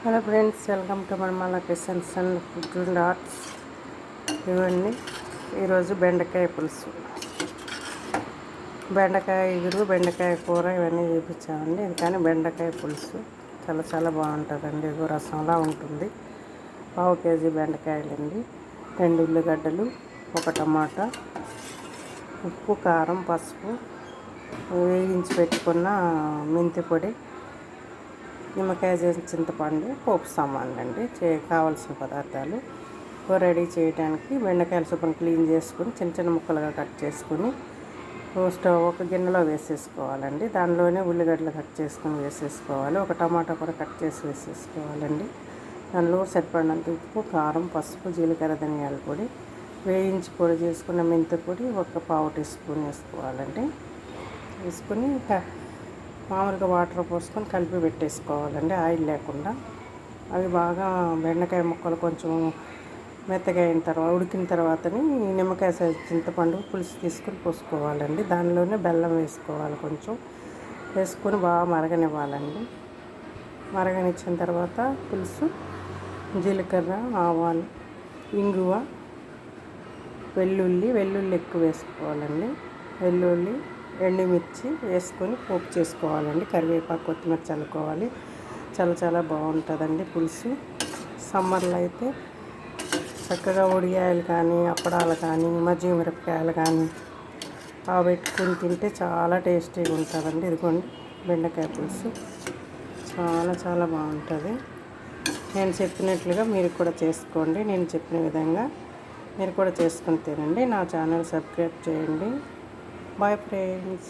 Hello friends, welcome to మన kitchens and food and arts. ఇవన్నీ ఈరోజు బెండకాయ పులుసు, బెండకాయ ఇగురు, బెండకాయ కూర ఇవన్నీ చూపించామండి. ఇది కానీ బెండకాయ పులుసు చాలా చాలా బాగుంటుందండి. ఇగో రసంలా ఉంటుంది. 1/2 కేజీ బెండకాయలండి, 2 ఉల్లిగడ్డలు, 1 టమాటా, ఉప్పు, కారం, పసుపు, వేయించి పెట్టుకున్న మెంతి పొడి, నిమ్మకాయ చింతపండు, పోపు సామాన్లు అండి. కావాల్సిన పదార్థాలు రెడీ చేయడానికి బెండకాయలు శుభ్రం క్లీన్ చేసుకుని చిన్న చిన్న ముక్కలుగా కట్ చేసుకుని ఒక గిన్నెలో వేసేసుకోవాలండి. దానిలోనే ఉల్లిగడ్డలు కట్ చేసుకుని వేసేసుకోవాలి. 1 టమాటా కూడా కట్ చేసి వేసేసుకోవాలండి. దానిలో సరిపడినంత ఉప్పు, కారం, పసుపు, జీలకర్ర, ధనియాల పొడి, వేయించి పొడి చేసుకున్న మెంతి పొడి 1 టీ స్పూన్ వేసుకోవాలండి. వేసుకుని మామూలుగా వాటర్ పోసుకొని కలిపి పెట్టేసుకోవాలండి, ఆయిల్ లేకుండా. అవి బాగా బెండకాయ ముక్కలు కొంచెం మెత్తగా అయిన తర్వాత ఉడికిన తర్వాతని నిమ్మకాయ చింతపండు పులుసు తీసుకొని పోసుకోవాలండి. దానిలోనే బెల్లం వేసుకోవాలి, కొంచెం వేసుకొని బాగా మరగనివ్వాలండి. మరగనిచ్చిన తర్వాత పులుసు జీలకర్ర, ఆవాలు, ఇంగువ, వెల్లుల్లి ఎక్కువ వేసుకోవాలండి. వెల్లుల్లి, ఎండుమిర్చి వేసుకొని పోపు చేసుకోవాలండి. కరివేపాకు, కొత్తిమీర చల్లుకోవాలి. చాలా చాలా బాగుంటుందండి పులుసు. సమ్మర్లో అయితే చక్కగా ఉడియాయలు కానీ, అప్పడాలు కానీ, మజ్జిగ మిరపకాయలు కానీ పెట్టుకుని తింటే చాలా టేస్టీగా ఉంటుందండి. ఇదిగోండి బెండకాయ పులుసు చాలా చాలా బాగుంటుంది. నేను చెప్పినట్లుగా మీరు కూడా చేసుకోండి. నేను చెప్పిన విధంగా మీరు కూడా చేసుకుని తినండి. నా ఛానల్ సబ్స్క్రైబ్ చేయండి. Bye friends.